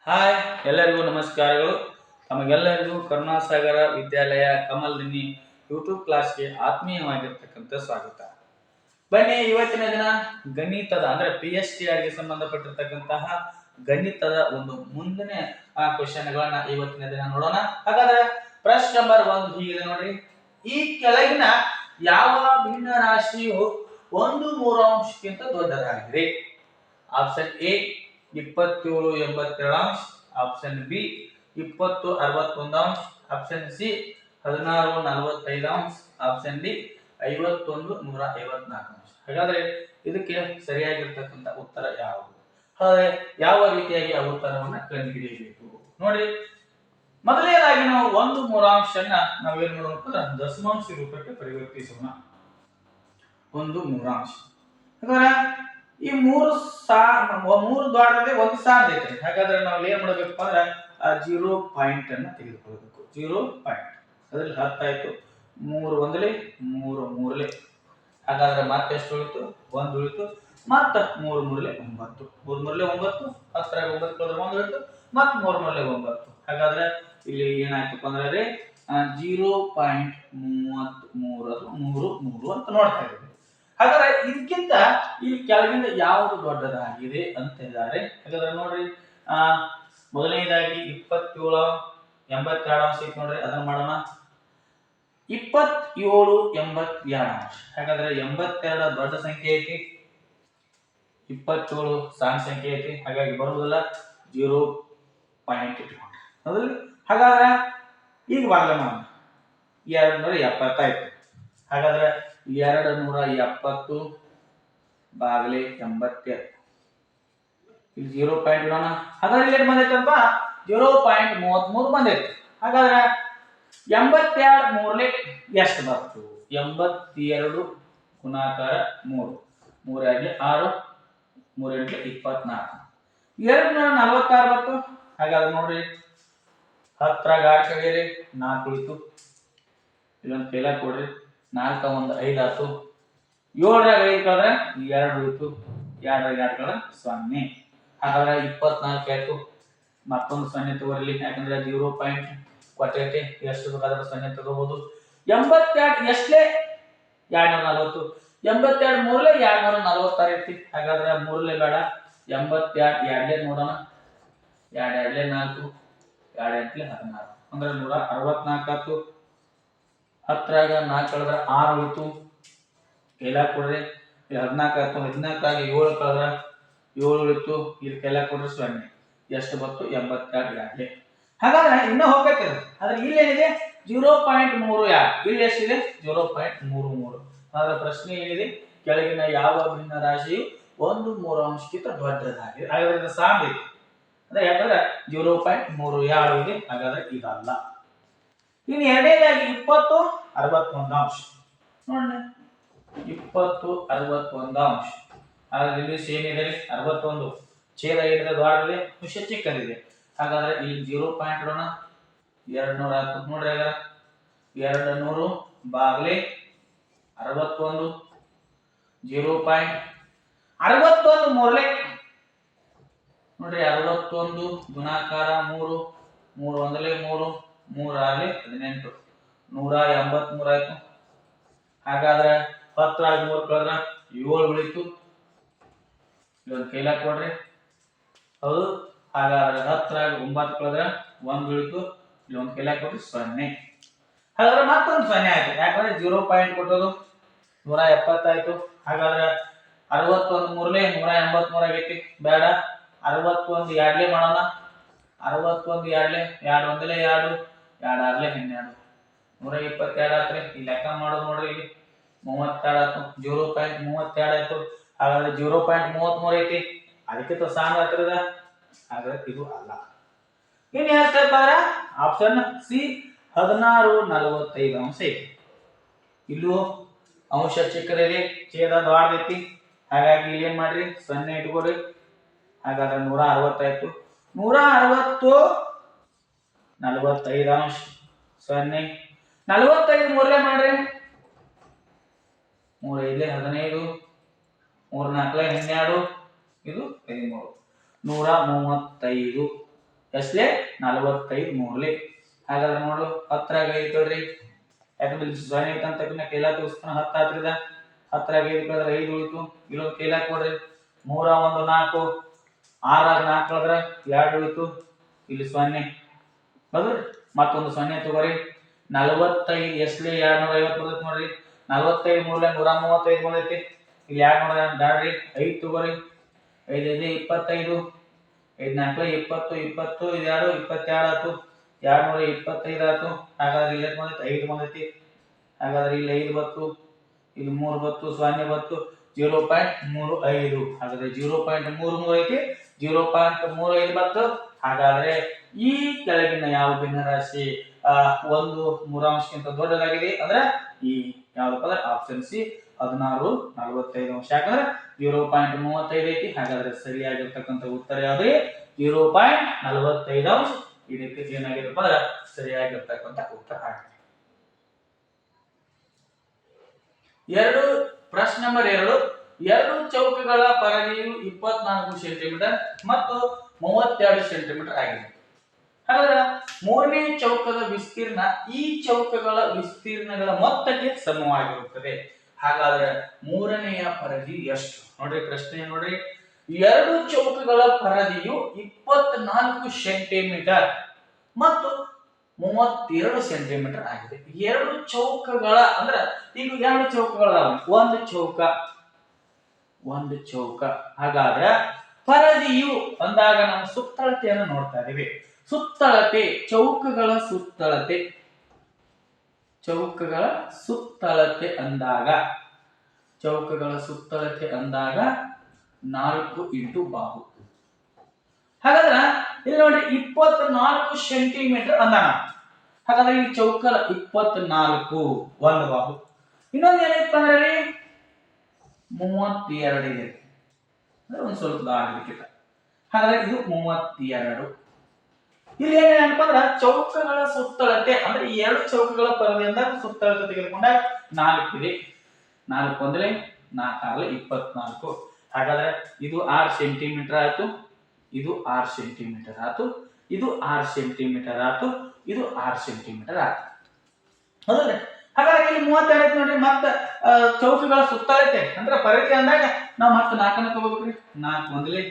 Hi ಎಲ್ಲರಿಗೂ ನಮಸ್ಕಾರಗಳು. ತಮಗೆಲ್ಲರಿಗೂ ಕರುಣಾಸಾಗರ ವಿದ್ಯಾಲಯ ಕಮಲ್ದಿನಿ ಯೂಟ್ಯೂಬ್ ಕ್ಲಾಸ್ಗೆ ಆತ್ಮೀಯವಾಗಿರ್ತಕ್ಕಂಥ ಸ್ವಾಗತ. ಬನ್ನಿ, ಇವತ್ತಿನ ದಿನ ಗಣಿತದ ಅಂದ್ರೆ PSTR ಗೆ ಸಂಬಂಧಪಟ್ಟಿರ್ತಕ್ಕಂತಹ ಗಣಿತದ ಒಂದು ಮುಂದಿನ ಕ್ವಶನ್ಗಳನ್ನ ಇವತ್ತಿನ ದಿನ ನೋಡೋಣ. ಹಾಗಾದ್ರೆ ಪ್ರಶ್ನೆ ನಂಬರ್ 1 ಹೀಗಿದೆ ನೋಡ್ರಿ. ಈ ಕೆಳಗಿನ ಯಾವ ಭಿನ್ನ ರಾಶಿಯು 1/3 ದೊಡ್ಡದಾಗಿದೆ? Option A 27/82, option B 20/61, option C 16/45, option D 51/154. ಹಾಗಾದ್ರೆ ಇದಕ್ಕೆ ಸರಿಯಾಗಿರ್ತಕ್ಕಂಥ ಉತ್ತರ ಯಾವುದು? ಹಾಗಾದ್ರೆ ಯಾವ ರೀತಿಯಾಗಿ ಆ ಉತ್ತರವನ್ನ ಕಂಡುಹಿಡಿಯಬೇಕು ನೋಡಿ. ಮೊದಲನೇದಾಗಿ ನಾವು 1/3 ನಾವೇನ್ ಮಾಡೋಣ, ದಶಮಾಂಶ ರೂಪಕ್ಕೆ ಪರಿವರ್ತಿಸೋಣ. 1/3. ಹಾಗಾದ್ರೆ ಈ ಮೂರು ದ್ವಾರದಲ್ಲಿ ಒಂದು ಸಾಲ ಐತೆ. ಹಾಗಾದ್ರೆ ನಾವು ಏನ್ ಮಾಡಬೇಕಪ್ಪ ಅಂದ್ರೆ ಆ 0 ಪಾಯಿಂಟ್ ಅನ್ನ ತೆಗೆದುಕೊಳ್ಳಬೇಕು. 0 ಪಾಯಿಂಟ್ ಅದ್ರಲ್ಲಿ 10 ಆಯ್ತು. 3 ಒಂದಲೇ 3 ಮೂರಲೆ. ಹಾಗಾದ್ರೆ ಮತ್ತೆ ಎಷ್ಟು ಉಳಿತು? 1 ಉಳಿತು. ಮತ್ತೆ 3 ಮೂರಲೆ 9. 3 ಮೂರಲೆ 9, 10 9 ಕಳೆದ್ರೆ 1 ಉಳಿತು. ಮತ್ತೆ 3 ಮೂರಲೆ 9. ಹಾಗಾದ್ರೆ ಇಲ್ಲಿ ಏನಾಯ್ತಪ್ಪ ಅಂದ್ರೆ 0.33 ಅಂತ ನೋಡ್ತಾ ಇದ್ದೀವಿ. ಹಾಗಾದ್ರೆ ಇದಕ್ಕಿಂತ ಈ ಕೆಳಗಿಂದ ಯಾವುದು ದೊಡ್ಡದಾಗಿದೆ ಅಂತ ಹೇಳಿದ್ದಾರೆ. ಹಾಗಾದ್ರೆ ನೋಡ್ರಿ, ಮೊದಲನೇದಾಗಿ 27/82 ನೋಡ್ರಿ, ಅದನ್ನ ಮಾಡೋಣ. 27/82. ಹಾಗಾದ್ರೆ 82 ದೊಡ್ಡ ಸಂಖ್ಯೆ ಐತಿ, 27 ಸಣ್ಣ ಸಂಖ್ಯೆ ಐತಿ. ಹಾಗಾಗಿ ಬರುವುದಿಲ್ಲ, 0 ಪಾಯಿಂಟ್ ಇಟ್ಕೊಂಡ್ರೆ ಹೌದ್ರಿ. ಹಾಗಾದ್ರೆ ಈಗ ಬಾಗ್ಲ ಮಾಡೋಣ. 270 ಆಯ್ತು. ಹಾಗಾದ್ರೆ 270 ಬಾಗಲೆ 82 ಇಲ್ಲಿ 0 ಪಾಯಿಂಟ್ ಇಡೋಣ. ಹಾಗಾದ್ರೆ ಇಲ್ಲಿ ಬಂದೈತಪ್ಪ 0.33 ಬಂದೈತಿ. ಹಾಗಾದ್ರೆ 82 ಮೂರಲೆ ಎಷ್ಟು ಬರ್ತು? 82 ಗುಣಾಕಾರ 3, 3 2 6, 3 8 24, 246 ಬರ್ತು. ಹಾಗಾದ್ರೆ ನೋಡ್ರಿ, 10 6 ಕಡೆಯಿರಿ 4 ಉಳಿತು. ಇಲ್ಲೊಂದು ಕೈಲ ಕೊಡ್ರಿ, 4 1 5 ಆಯ್ತು. 7 5 ಕಳೆದ್ರೆ 2 ಉಳಿತು. 2 2 ಕಳೆದ್ರೆ 0. ಹಾಗಾದ್ರೆ 24 ಆಯ್ತು. ಮತ್ತೊಂದು 0 ತಗೋರಿ, ಯಾಕಂದ್ರೆ 0 ಪಾಯಿಂಟ್ ಕೊಟ್ಟೈತೆ. ಎಷ್ಟು ಬೇಕಾದ್ರೆ 0 ತಗೋಬಹುದು. 82 ಎಷ್ಟೇ 240. 82 ಮೂರಲೆ 246 ಐತಿ. ಹಾಗಾದ್ರೆ ಮೂರಲೆ ಬೇಡ, 82 ಎರಡಲೇ ನೋಡೋಣ. 2 2 4, 2 8 16, ಅಂದ್ರೆ 164 ಆಯ್ತು. 10 4 ಕಳೆದ್ರೆ 6 ಉಳಿತು. ಕೈಲ ಕೊಡ್ರಿ, ಇಲ್ಲಿ 14 ಆಯ್ತು. 14 7 ಕಳೆದ್ರೆ 7 ಉಳಿತು. ಇಲ್ಲಿ ಕೈಲ ಕೊಡ್ರಿ 0. ಎಷ್ಟು ಬಂತು? 82 ಎರಡಲೇ. ಹಾಗಾದ್ರೆ ಇನ್ನೂ ಹೋಗ್ಬೇಕು. ಆದ್ರೆ ಇಲ್ಲಿ ಏನಿದೆ 0.32. ಇಲ್ಲಿ ಎಷ್ಟಿದೆ? 0.33. ಆದ್ರೆ ಪ್ರಶ್ನೆ ಏನಿದೆ, ಕೆಳಗಿನ ಯಾವ ಭಿನ್ನ ರಾಶಿಯು 1/3 ದೊಡ್ಡದಾಗಿದೆ? ಹಾಗಾದ್ರೆ ಇದು ಸಾಮ್ ಇದೆ ಅಂದ್ರೆ ಯಾಕಂದ್ರೆ 0.32 ಇದೆ. ಹಾಗಾದ್ರೆ ಇದಲ್ಲ. ಇನ್ನು ಎರಡನೇದಾಗಿ 20/61 ನೋಡ್ರಿ, 20/61. ಹಾಗಾದ್ರೆ ಇಲ್ಲಿ ಸೇಮ್ ಇದೆ, 61 ಛೇದ ಏನಿದೆ ದ್ವಾರದಲ್ಲಿ ವಿಷ ಚಿಕ್ಕದಿದೆ. ಹಾಗಾದ್ರೆ ಇಲ್ಲಿ 0 ಪಾಯಿಂಟ್ ಇಡೋಣ. 200 ಆಗ್ತದೆ ನೋಡ್ರಿ. ಹಾಗಾದ್ರೆ 200 ಬಾಗ್ಲೆ 61, 0.61 ಮೂರಲೆ ನೋಡ್ರಿ. 61 ಗುಣಾಕಾರ 3, 3 ಒಂದಲೇ 3, 3 6 18, 183 ಆಯ್ತು. ಹಾಗಾದ್ರೆ 10 3 ಕಳೆದ್ರೆ 7 ಉಳಿತು. ಇದೊಂದು ಕೈಲ ಕೊಡ್ರಿ, ಹೌದು. ಹಾಗಾದ್ರೆ 10 9 ಕಳೆದ್ರೆ 1 ಉಳಿತು. ಇಲ್ಲೊಂದು ಕೈಲ ಕೊಡ್ರಿ 0. ಹಾಗಾದ್ರೆ ಮತ್ತೊಂದು 0 ಆಯ್ತು, ಯಾಕಂದ್ರೆ 0 ಪಾಯಿಂಟ್ ಕೊಟ್ಟೋದು 170 ಆಯ್ತು. ಹಾಗಾದ್ರೆ 61 ಮೂರಲೆ 183 ಆಗೈತಿ. ಬೇಡ, 61 ಎರಡಲೇ ಮಾಡೋಣ. 61 ಎರಡಲೇ 2 ಒಂದಲೇ 2, 2 6 12, 122 ಆತ್ರಿ. ಈ ಲೆಕ್ಕ ಮಾಡೋದು ನೋಡ್ರಿ, ಇಲ್ಲಿ 32 ಆಯ್ತು. 0.32 ಆಯ್ತು. ಹಾಗಾದ್ರೆ 0.33 ಐತಿ. ಅದಕ್ಕಿಂತ ಸಣ್ಣ ಹತ್ತಿರದ. ಹಾಗಾದ್ರೆ ಇದು ಅಲ್ಲ. ಇನ್ನು ಎಷ್ಟು ಆಪ್ಷನ್ ಸಿ 16/45 ಐತಿ. ಇಲ್ಲೂ ಅಂಶ ಚಿಕ್ಕದಿದೆ, ಛೇದ ದೊಡ್ಡದೈತಿ. ಹಾಗಾಗಿ ಇಲ್ಲಿ ಏನ್ ಮಾಡ್ರಿ 0 ಇಟ್ಕೊಡ್ರಿ. ಹಾಗಾದ್ರೆ 160 ಆಯ್ತು. 160 45 0. 45 ಮೂರಲೆ ಮಾಡ್ರಿ, 3 5 15, 3 4 12, ಇದು 13, 135. ಎಷ್ಟೇ 45 ಮೂರ್ಲೆ. ಹಾಗಾದ್ರೆ ನೋಡು 10ರಾಗ 5 ಕಳ್ರಿ, ಯಾಕಂದ್ರೆ ಸೊನ್ನೆ ಐತೆ ಅಂತ ಕೈಲ ತೋರಿಸ್ತಾನ. 10 ಆತ್ರಿದ 10ರಾಗ 5 ಕಳೆದ್ರೆ 5 ಉಳಿತು. ಇಲ್ಲೊಂದು ಕೈಲ ಕೊಡ್ರಿ. 3 1 4, 6ರಾಗ 4 ಕಳೆದ್ರೆ 2 ಉಳಿತು. ಇಲ್ಲಿ ಸೊನ್ನೆ ಹೌದ್ರಿ, ಮತ್ತೊಂದು ಸೊನ್ನೆ ತಗೋರಿ. 45 ಎಷ್ಟೇ 250 ಬರ್ತೈತಿ ನೋಡ್ರಿ. 45 ಮೂರ್ಲೆ 135 ಬಂದೈತಿ. ಇಲ್ಲಿ 200 ಬ್ಯಾಡ್ರಿ, 5 ತಗೋರಿ. 5 5 25, 5 4 20, 20 ಇದು 22 ಆಯ್ತು. 225 ಆಯ್ತು. ಹಾಗಾದ್ರೆ ಇಲ್ಲಿ ಎಷ್ಟು ಬಂದೈತಿ? 5 ಬಂದೈತಿ. ಹಾಗಾದ್ರೆ ಇಲ್ಲಿ 5 ಬತ್ತು, ಇಲ್ಲಿ 3 ಬತ್ತು, ಸೊನ್ನೆ ಬತ್ತು, 0.35. ಹಾಗಾದ್ರೆ 0.33 ಐತಿ, 0.35 ಬತ್ತು. ಹಾಗಾದ್ರೆ ಈ ಕೆಳಗಿನ ಯಾವ ಭಿನ್ನರಾಶಿ ಒಂದು ಮೂರಾಂಶಕ್ಕಿಂತ ದೊಡ್ಡದಾಗಿದೆ ಅಂದ್ರೆ ಈ ಯಾವ್ದಪ್ಪ ಅಂದ್ರೆ ಆಪ್ಷನ್ ಸಿ 16 45 ಯಾಕಂದ್ರೆ 0.35 ಐತಿ. ಹಾಗಾದ್ರೆ ಸರಿಯಾಗಿರ್ತಕ್ಕಂಥ ಉತ್ತರ ಯಾವ್ದ್ರಿ? 0.45. ಇದಕ್ಕೆ ಏನಾಗಿರಪ್ಪ ಅಂದ್ರೆ ಸರಿಯಾಗಿರ್ತಕ್ಕಂಥ ಉತ್ತರ ಆಗಿದೆ. ಪ್ರಶ್ನೆ ನಂಬರ್ 2. ಎರಡು ಚೌಕಗಳ ಪರದೆಯು 24 ಸೆಂಟಿಮೀಟರ್ ಮತ್ತು 32 ಸೆಂಟಿಮೀಟರ್ ಆಗಿದೆ. ಹಾಗಾದ್ರೆ ಮೂರನೇ ಚೌಕದ ವಿಸ್ತೀರ್ಣ ಈ ಚೌಕಗಳ ವಿಸ್ತೀರ್ಣಗಳ ಮೊತ್ತಕ್ಕೆ ಸಮವಾಗಿರುತ್ತದೆ. ಹಾಗಾದ್ರೆ ಮೂರನೆಯ ಪರದಿ ಎಷ್ಟು? ನೋಡ್ರಿ ಪ್ರಶ್ನೆ ನೋಡ್ರಿ. ಎರಡು ಚೌಕಗಳ ಪರದೆಯು 24 ಸೆಂಟಿಮೀಟರ್ ಮತ್ತು 32 ಸೆಂಟಿಮೀಟರ್ ಆಗಿದೆ. ಎರಡು ಚೌಕಗಳ ಅಂದ್ರ ಈಗ ಎರಡು ಚೌಕಗಳದಾವ. ಒಂದು ಚೌಕ. ಹಾಗಾದ್ರೆ ಪರದೆಯು ಅಂದಾಗ ನಾವು ಸುತ್ತಳತೆಯನ್ನು ನೋಡ್ತಾ ಇದೀವಿ. ಸುತ್ತಳತೆ, ಚೌಕಗಳ ಸುತ್ತಳತೆ ಅಂದಾಗ 4 ಇಂಟು ಬಾಹು. ಹಾಗಾದ್ರೆ ಇಲ್ಲಿ ನೋಡಿ 24 ಸೆಂಟಿಮೀಟರ್ ಅಂದಾನ. ಹಾಗಾದ್ರೆ ಈ ಚೌಕದ 24 ಒಂದು ಬಾಹು. ಇನ್ನೊಂದು ಏನೈತೆ ಅಂದ್ರೆ 32 ಇದೆ ಅಂದ್ರೆ ಒಂದು ಸ್ವಲ್ಪ ದಾರಿಕ್ಕಿಂತ. ಹಾಗಾದ್ರೆ ಇದು 32. ಇಲ್ಲಿ ಏನಪ್ಪ ಅಂದ್ರೆ ಚೌಕಗಳ ಸುತ್ತಳತೆ ಅಂದ್ರೆ ಈ ಎರಡು ಚೌಕಗಳ ಪರದೆಯಿಂದ ಸುತ್ತಳತೆ ತೆಗೆದುಕೊಂಡಾಗ 4 ಇದೆ. 4 ಅಂದ್ರೆ 4 24. ಹಾಗಾದ್ರೆ ಇದು 6 ಸೆಂಟಿಮೀಟರ್ ಆಯ್ತು, ಇದು 6 ಸೆಂಟಿಮೀಟರ್ ಆಯ್ತು, ಇದು 6 ಸೆಂಟಿಮೀಟರ್ ಆಯ್ತು, ಇದು 6 ಸೆಂಟಿಮೀಟರ್ ಆಯ್ತು. ಹೌದಲ್ಲ? ಹಾಗಾದ್ರೆ ಇಲ್ಲಿ 32 ಐತಿ ನೋಡ್ರಿ. ಮತ್ತೆ ಚೌಕಗಳ ಸುತ್ತಳತೆ ಅಂದ್ರೆ ಪರದೆ ಅಂದಾಗ ನಾವು ಮತ್ತೆ 4 ತಗೋಬೇಕ್ರಿ. 4 ಒಂದ್ಲೆ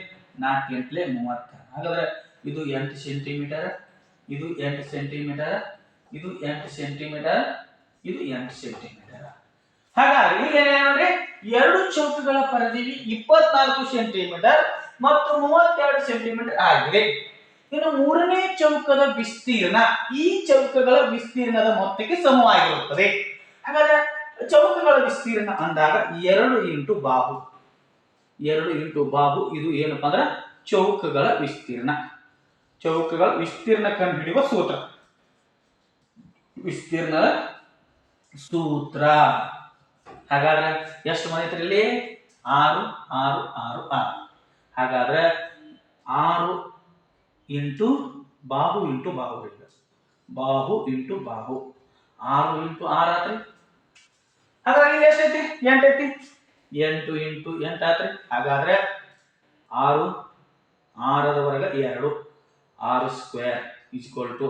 4 ಎಂಟ್ಲೆ 30. ಹಾಗಾದ್ರೆ ಇದು 8 ಸೆಂಟಿಮೀಟರ್, ಇದು 8 ಸೆಂಟಿಮೀಟರ್, ಇದು 8 ಸೆಂಟಿಮೀಟರ್, ಇದು 8 ಸೆಂಟಿಮೀಟರ್. ಹಾಗಾದ್ರೆ ಇಲ್ಲಿ ನೋಡ್ರಿ ಎರಡು ಚೌಕಗಳ ಪರದೆಯು 24 ಸೆಂಟಿಮೀಟರ್ ಮತ್ತು 32 ಸೆಂಟಿಮೀಟರ್ ಆಗಿದೆ. ಇನ್ನು ಮೂರನೇ ಚೌಕದ ವಿಸ್ತೀರ್ಣ ಈ ಚೌಕಗಳ ವಿಸ್ತೀರ್ಣದ ಮೊತ್ತಕ್ಕೆ ಸಮವಾಗಿರುತ್ತದೆ. ಹಾಗಾದ್ರೆ ಚೌಕಗಳ ವಿಸ್ತೀರ್ಣ ಅಂದಾಗ 2 ಇಂಟು ಬಾಹು. 2 ಇಂಟು ಬಾಹು ಇದು ಏನಪ್ಪಾ ಅಂದ್ರೆ ಚೌಕಗಳ ವಿಸ್ತೀರ್ಣ. ಚೌಕಗಳ ವಿಸ್ತೀರ್ಣ ಕಂಡುಹಿಡಿಯುವ ಸೂತ್ರ. ವಿಸ್ತೀರ್ಣದ ಸೂತ್ರ. ಹಾಗಾದ್ರೆ ಎಷ್ಟು ಬಂದೈತ್ರಿ ಇಲ್ಲಿ? 6 6 6 6. ಹಾಗಾದ್ರೆ 6 ಇಂಟು ಬಾಹು ಇಂಟು ಬಾಹು. ಬಾಹು ಇಂಟು ಬಾಹು 6 ಇಂಟು 6 ಆತ್ರಿ. ಹಾಗಾದ್ರೆ ಇಲ್ಲಿ ಎಷ್ಟೈತಿ? 8 ಐತಿ. 8 ಇಂಟು 8 ಆತ್ರಿ. ಹಾಗಾದ್ರೆ 6 6 2 6 square equal to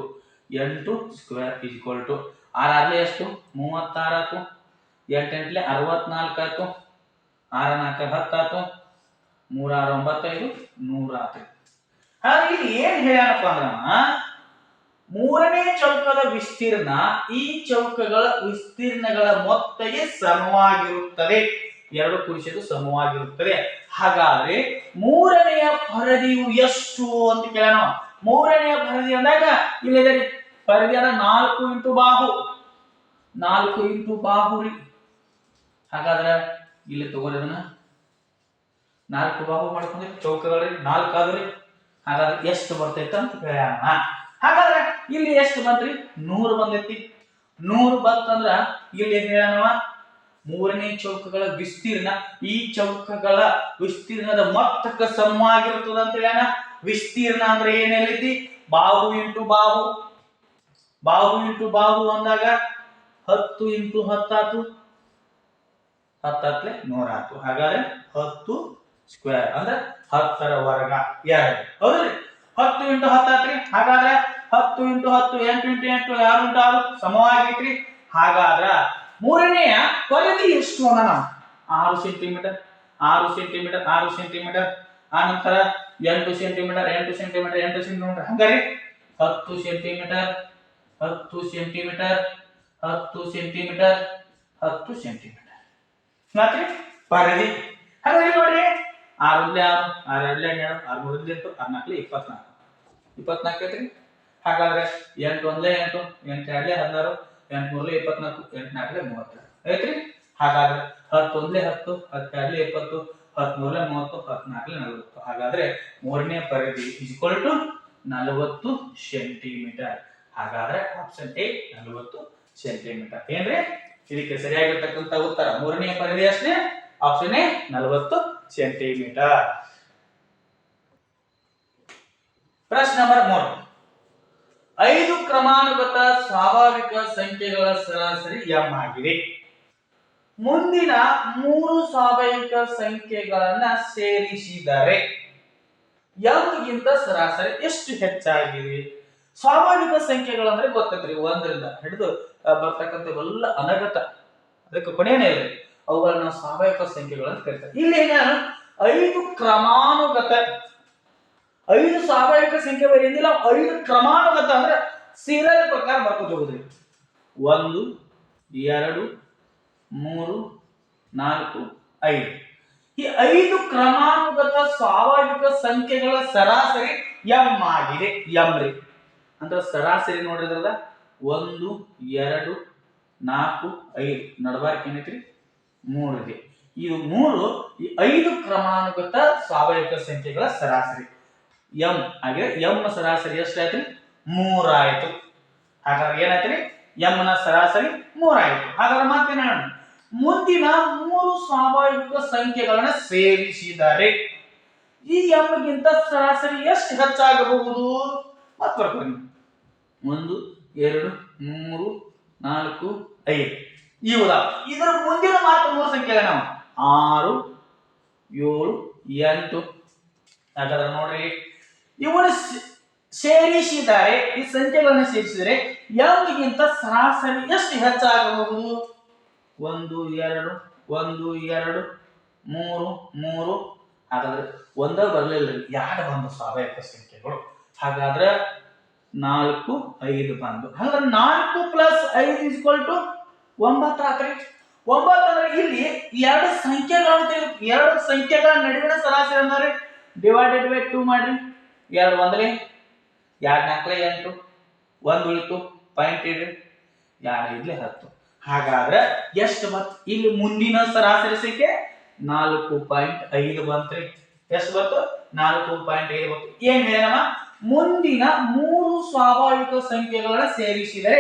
8 square equal to 6 ಆರ್ಲೆ ಎಷ್ಟು? 36 ಆಯ್ತು. 8 ಎಂಟ್ಲೆ 64 ಆಯ್ತು. 6 4 10 ಆಯ್ತು. 3 6 9 100 ಆಯ್ತು. ಹಾಗಾಗಿ ಇಲ್ಲಿ ಏನ್ ಹೇಳ್ಯಾನಪ್ಪ ಅಂದ್ರ ಮೂರನೇ ಚೌಕದ ವಿಸ್ತೀರ್ಣ ಈ ಚೌಕಗಳ ವಿಸ್ತೀರ್ಣಗಳ ಮೊತ್ತಕ್ಕೆ ಸಮವಾಗಿರುತ್ತದೆ. ಎರಡು ಕೂಡಿಸಿದ್ದು ಸಮವಾಗಿರುತ್ತದೆ. ಹಾಗಾದ್ರೆ ಮೂರನೆಯ ಪರದೆಯು ಎಷ್ಟು ಅಂತ ಕೇಳೋಣ. ಮೂರನೆಯ ಪರದೆ ಅಂದಾಗ ಇಲ್ಲಿ ಪರದೆಯ 4 ಇಂಟು ಬಾಹು. 4 ಇಂಟು ಬಾಹು ರೀ. ಹಾಗಾದ್ರೆ ಇಲ್ಲಿ ತಗೋರಿದನ್ನ 4 ಬಾಹು ಮಾಡ್ಕೊಂಡ್ರೆ ಚೌಕಗಳು 4 ಆದ್ರಿ. ಹಾಗಾದ್ರೆ ಎಷ್ಟು ಬರ್ತೈತೆ ಅಂತ ಹೇಳೋಣ. ಹಾಗಾದ್ರೆ ಇಲ್ಲಿ ಎಷ್ಟು ಬಂತ್ರಿ? 100 ಬಂದೈತಿ. 100 ಬಂತಂದ್ರ ಇಲ್ಲಿ ಹೇಳೋಣ ಮೂರನೇ ಚೌಕಗಳ ವಿಸ್ತೀರ್ಣ ಈ ಚೌಕಗಳ ವಿಸ್ತೀರ್ಣದ ಮೊತ್ತಕ್ಕೆ ಸಮವಾಗಿರುತ್ತದೆ ಅಂತ ಹೇಳೋಣ. ವಿಸ್ತೀರ್ಣ ಅಂದ್ರೆ ಏನ್ ಹೇಳಿತಿ? ಬಾಹು ಇಂಟು ಬಾಹು. ಬಾಹು ಇಂಟು ಬಾಹು ಅಂದಾಗ 10 ಇಂಟು 10 ಆಯ್ತು. 10 ಹತ್ಲೆ 100 ಆಯ್ತು. ಹಾಗಾದ್ರೆ 10 ಸ್ಕ್ವೇರ್ ಅಂದ್ರೆ 10 ರ ವರ್ಗ 2. ಹೌದ್ರಿ? 10 ಇಂಟು 10 ಆತ್ರಿ. ಹಾಗಾದ್ರೆ 10 × 10 8 × 8 6 × 6 ಸಮವಾಗೈತ್ರಿ. ಹಾಗಾದ್ರ ಮೂರನೆಯ ಪರಿಧಿ ಎಷ್ಟು ಅನ್ನೋಣ? 6 ಸೆಂಟಿಮೀಟರ್ 6 ಸೆಂಟಿಮೀಟರ್ 6 ಸೆಂಟಿಮೀಟರ್. ಆನಂತರ 8 ಸೆಂಟಿಮೀಟರ್ 8 ಸೆಂಟಿಮೀಟರ್ 8 ಸೆಂಟಿಮೀಟರ್. ಹಾಗಾದ್ರೆ 10 ಸೆಂಟಿಮೀಟರ್ 10 ಸೆಂಟಿಮೀಟರ್ 10 ಸೆಂಟಿಮೀಟರ್ 10 ಸೆಂಟಿಮೀಟರ್ ಮಾತ್ರ ಪರಿಧಿ. ಹಾಗಾದ್ರೆ ನೋಡಿ 6 × 6 6 × 2 6 × 3 8 6 × 4 24 ಐತ್ರಿ. ಹಾಗಾದ್ರೆ 8 × 1 8 8 × 2 16 8 × 3 24 8 × 4 32 ಐತ್ರಿ. ಹಾಗಾದ್ರೆ 10 × 1 10 10 × 2 20 10 × 3 30 10 × 4 40. ಹಾಗಾದ್ರೆ ಮೂರನೇ ಪರಿಧಿ = 40 ಸೆಂಟಿಮೀಟರ್. ಹಾಗಾದ್ರೆ ಆಪ್ಷನ್ ಎ 40 ಸೆಂಟಿಮೀಟರ್ ಏನ್ರಿ? ಇದಕ್ಕೆ ಸರಿಯಾಗಿರ್ತಕ್ಕಂಥ ಉತ್ತರ ಮೂರನೇ ಪರಿಧಿ ಅಷ್ಟೇ, ಆಪ್ಷನ್ ಎ 40 ಸೆಂಟಿಮೀಟರ್. ಪ್ರಶ್ನೆ ನಂಬರ್ 3. 5 ಕ್ರಮಾನುಗತ ಸ್ವಾಭಾವಿಕ ಸಂಖ್ಯೆಗಳ ಸರಾಸರಿ m ಆಗಿದೆ. ಮುಂದಿನ 3 ಸ್ವಾಭಾವಿಕ ಸಂಖ್ಯೆಗಳನ್ನ ಸೇರಿಸಿದರೆ m ಗಿಂತ ಸರಾಸರಿ ಎಷ್ಟು ಹೆಚ್ಚಾಗಿದೆ? ಸ್ವಾಭಾವಿಕ ಸಂಖ್ಯೆಗಳಂದ್ರೆ ಗೊತ್ತೈತ್ರಿ, 1 ರಿಂದ ಹಿಡಿದು ಬರ್ತಕ್ಕಂಥವೆಲ್ಲ ಅನಗತ, ಅದಕ್ಕೆ ಕೊನೆಯೇ ಇಲ್ಲ, ಅವುಗಳನ್ನ ಸ್ವಾಭಾವಿಕ ಸಂಖ್ಯೆಗಳು ಅಂತ ಕರೀತಾರೆ. ಇಲ್ಲಿ ನಾನು 5 ಕ್ರಮಾನುಗತ 5 ಸ್ವಾಭಾವಿಕ ಸಂಖ್ಯೆ ಬರೆಯುವುದಿಲ್ಲ, 5 ಕ್ರಮಾನುಗತ ಅಂದ್ರೆ ಸೀರಿಯಲ್ ಪ್ರಕಾರ ಬರ್ಕೊಂಡು ಹೋಗುದ್ರಿ. 1 2 3 4 5 ಈ 5 ಕ್ರಮಾನುಗತ ಸ್ವಾಭಾವಿಕ ಸಂಖ್ಯೆಗಳ ಸರಾಸರಿ m ಆಗಿದೆ. m ರೀ ಅಂದ್ರೆ ಸರಾಸರಿ ನೋಡಿದ್ರಲ್ಲ 1 2 4 5 ನಡಬಾರ್ಕ ಏನೈತ್ರಿ 3 ಇದೆ. ಇದು 3 ಈ 5 ಕ್ರಮಾನುಗತ ಸ್ವಾಭಾವಿಕ ಸಂಖ್ಯೆಗಳ ಸರಾಸರಿ m ಆಗಿದೆ. m ನ ಸರಾಸರಿ ಎಷ್ಟಾಯ್ತ್ರಿ? 3 ಆಯ್ತು. ಹಾಗಾದ್ರೆ ಏನಾಯ್ತ್ರಿ? m ನ ಸರಾಸರಿ 3 ಆಯ್ತು. ಹಾಗಾದ್ರೆ ಮತ್ತೇನ ಮುಂದಿನ 3 ಸ್ವಾಭಾವಿಕ ಸಂಖ್ಯೆಗಳನ್ನ ಸೇರಿಸಿದರೆ ಈ m ಗಿಂತ ಸರಾಸರಿ ಎಷ್ಟು ಹೆಚ್ಚಾಗಬಹುದು? ಮತ್ತೆ ಬರ್ಕೊಳ್ಳಿ 1 2 3 4 5 ಇವುದ ಇದರ ಮುಂದಿನ ಮಾತ್ರ 3 ಸಂಖ್ಯೆಗಳ ನಾವು 6 7 8. ಹಾಗಾದ್ರೆ ನೋಡ್ರಿ, ಇವನ್ನು ಸೇರಿಸಿದರೆ ಈ ಸಂಖ್ಯೆಗಳನ್ನು ಸೇರಿಸಿದರೆ m ಗಿಂತ ಸರಾಸರಿ ಎಷ್ಟು ಹೆಚ್ಚಾಗಬಹುದು? 1 2 1 2 3 3. ಹಾಗಾದ್ರೆ ಒಂದ ಬರಲಿಲ್ಲ, 2 ಬಂದು ಸ್ವಾಭಾವಿಕ ಸಂಖ್ಯೆಗಳು. ಹಾಗಾದ್ರೆ 4 5 ಬಂದು, ಹಾಗಾದ್ರೆ 4 + 5 = 9 ಆತ್ರಿ. 9 ಅಂದ್ರೆ ಇಲ್ಲಿ 2 ಸಂಖ್ಯೆಗಳ ನಡುವಿನ ಸರಾಸರಿ ಅಂದ್ರೆ /2 ಮಾಡ್ರಿ. 2 1 2 4 8 1 ಉಳಿತು ಪಾಯಿಂಟ್ ಇಡ್ರಿ 2 5 10. ಹಾಗಾದ್ರೆ ಎಷ್ಟು ಬಂತು? ಇಲ್ಲಿ ಮುಂದಿನ ಸರಾಸರಿ ಸಂಖ್ಯೆ 4.5 ಬಂತ್ರಿ. ಎಷ್ಟು ಬಂತು? 4.5 ಬಂತು. ಏನ್ ಹೇಳಮ್ಮ? ಮುಂದಿನ 3 ಸ್ವಾಭಾವಿಕ ಸಂಖ್ಯೆಗಳನ್ನ ಸೇರಿಸಿದರೆ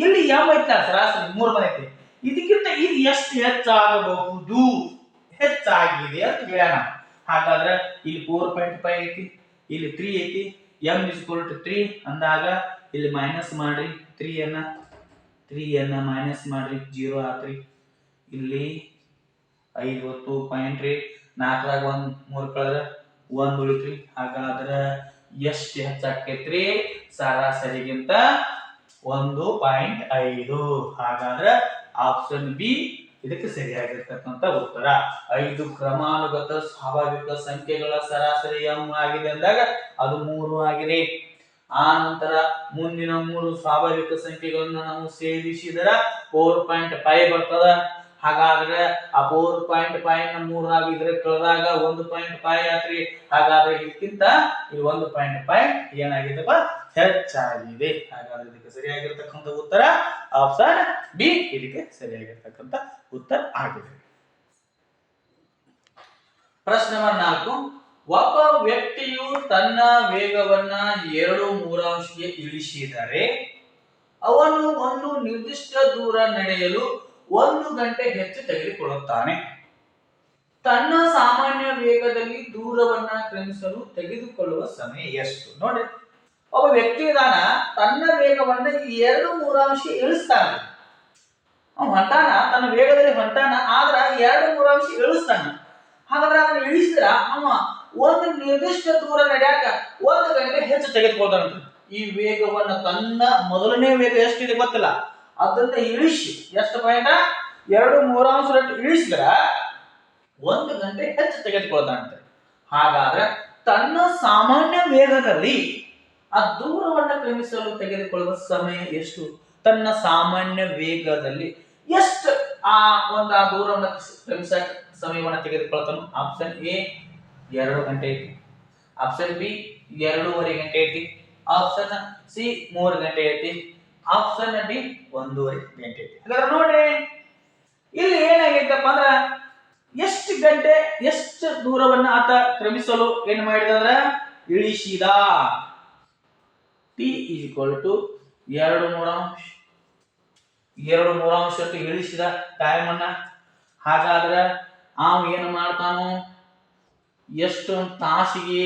ಇಲ್ಲಿ m ಐತಲ್ಲ ಸರಾಸರಿ 3 ಬಂದೈತಿ, ಇದಕ್ಕಿಂತ ಇದು ಎಷ್ಟು ಹೆಚ್ಚಾಗಬಹುದು? ಹೆಚ್ಚಾಗಿದೆ ಅಂತ ಹೇಳೋಣ. ಹಾಗಾದ್ರೆ ಇಲ್ಲಿ 4.5 ಐತಿ, ಇಲ್ಲಿ 3 ಐತಿ, m = 3 ಅಂದಾಗ ಇಲ್ಲಿ ಮೈನಸ್ ಮಾಡ್ರಿ 3 ಮೈನಸ್ ಮಾಡ್ರಿ 0 ಆತ್ರಿ. ಇಲ್ಲಿ 50 ಪಾಯಿಂಟ್ ರೀ, 4ರಾಗ 1 3 ಕಳೆದ್ರೆ 1 ಉಳಿತ್ರಿ. ಹಾಗಾದ್ರೆ ಎಷ್ಟು ಹೆಚ್ಚಾಕೈತ್ರಿ? ಸರಾಸರಿಗಿಂತ 1.5. ಹಾಗಾದ್ರೆ ಆಪ್ಷನ್ ಬಿ ಇದಕ್ಕೆ ಸರಿಯಾಗಿರ್ತಕ್ಕಂಥ ಉತ್ತರ. 5 ಕ್ರಮಾನುಗತ ಸ್ವಾಭಾವಿಕ ಸಂಖ್ಯೆಗಳ ಸರಾಸರಿ m ಆಗಿದೆ ಅಂದಾಗ ಅದು 3 ಆಗಿದೆ. ಆ ನಂತರ ಮುಂದಿನ 3 ಸ್ವಾಭಾವಿಕ ಸಂಖ್ಯೆಗಳನ್ನು ನಾವು ಸೇರಿಸಿದರೆ 4.5 ಬರ್ತದ. ಹಾಗಾದ್ರೆ ಆ 4.5 ನ 3 ಆಗಿದ್ರೆ ಕಳೆದಾಗ 1.5 ಆತ್ರಿ. ಹಾಗಾದ್ರೆ ಇದಕ್ಕಿಂತ ಇಲ್ಲಿ 1.5 ಏನಾಗಿದೆಪ್ಪ? ಹೆಚ್ಚಾಗಿದೆ. ಹಾಗಾದ್ರೆ ಇದಕ್ಕೆ ಸರಿಯಾಗಿರ್ತಕ್ಕಂಥ ಉತ್ತರ ಆಪ್ಷನ್ ಬಿ ಇದಕ್ಕೆ ಸರಿಯಾಗಿರ್ತಕ್ಕಂಥ ಉತ್ತರ ಆಗಿದೆ. ಪ್ರಶ್ನೆ ನಂಬರ್ 4. ಒಬ್ಬ ವ್ಯಕ್ತಿಯು ತನ್ನ ವೇಗವನ್ನ 2/3 ಇಳಿಸಿದರೆ ಅವನು ಒಂದು ನಿರ್ದಿಷ್ಟ ದೂರ ನಡೆಯಲು 1 ಗಂಟೆ ಹೆಚ್ಚು ತೆಗೆದುಕೊಳ್ಳುತ್ತಾನೆ. ತನ್ನ ಸಾಮಾನ್ಯ ವೇಗದಲ್ಲಿ ದೂರವನ್ನ ಕ್ರಮಿಸಲು ತೆಗೆದುಕೊಳ್ಳುವ ಸಮಯ ಎಷ್ಟು? ನೋಡಿ, ಒಬ್ಬ ವ್ಯಕ್ತಿ ಇದಾನ, ತನ್ನ ವೇಗವನ್ನ 2/3 ಇಳಿಸ್ತಾನೆ. ಹೊಂಟಾನ, ತನ್ನ ವೇಗದಲ್ಲಿ ಹೊಂಟಾನ, ಆದ್ರ 2/3 ಇಳಿಸ್ತಾನ. ಹಾಗಾದ್ರೆ ಅದನ್ನ ಇಳಿಸಿದ್ರ ಅವ ಒಂದು ನಿರ್ದಿಷ್ಟ ದೂರ ನಡೆಯಾಕ 1 ಗಂಟೆ ಹೆಚ್ಚು ತೆಗೆದುಕೊಳ್ತಾನಂತೆ. ಈ ವೇಗವನ್ನ ತನ್ನ ಮೊದಲನೇ ವೇಗ ಎಷ್ಟಿದೆ ಗೊತ್ತಿಲ್ಲ, ಅದನ್ನ ಇಳಿಸಿ ಎಷ್ಟು ಪಾಯಿಂಟ್ 2/3 ಇಳಿಸಿದ್ರ 1 ಗಂಟೆ ಹೆಚ್ಚು ತೆಗೆದುಕೊಳ್ತಾನಂತೆ. ಹಾಗಾದ್ರೆ ತನ್ನ ಸಾಮಾನ್ಯ ವೇಗದಲ್ಲಿ ಆ ದೂರವನ್ನು ಕ್ರಮಿಸಲು ತೆಗೆದುಕೊಳ್ಳುವ ಸಮಯ ಎಷ್ಟು? ತನ್ನ ಸಾಮಾನ್ಯ ವೇಗದಲ್ಲಿ ಎಷ್ಟು ಆ ದೂರವನ್ನು ಕ್ರಮಿಸ ಸಮಯವನ್ನು ತೆಗೆದುಕೊಳ್ತಾನೋ? ಆಪ್ಷನ್ ಎ 2 ಗಂಟೆ ಐತಿ, ಆಪ್ಷನ್ ಬಿ 2.5 ಗಂಟೆ ಐತಿ, ಆಪ್ಷನ್ ಸಿ 3 ಗಂಟೆ ಐತಿ, ಆಪ್ಷನ್ ಡಿ 1.5 ಗಂಟೆ ಐತಿ. ಹಾಗಾದ್ರೆ ನೋಡ್ರಿ ಇಲ್ಲಿ ಏನಾಗೈತಪ್ಪ ಅಂದ್ರ ಎಷ್ಟು ದೂರವನ್ನ ಆತ ಕ್ರಮಿಸಲು ಏನ್ ಮಾಡಿದ ಅಂದ್ರ ಇಳಿಸಿದ. ಟಿ ಈಕ್ವಲ್ ಟು 2/3 ಇಳಿಸಿದ ಟೈಮ್ ಅನ್ನ. ಹಾಗಾದ್ರೆ ಏನು ಮಾಡ್ತಾನು, ಎಷ್ಟು ತಾಸಿಗೆ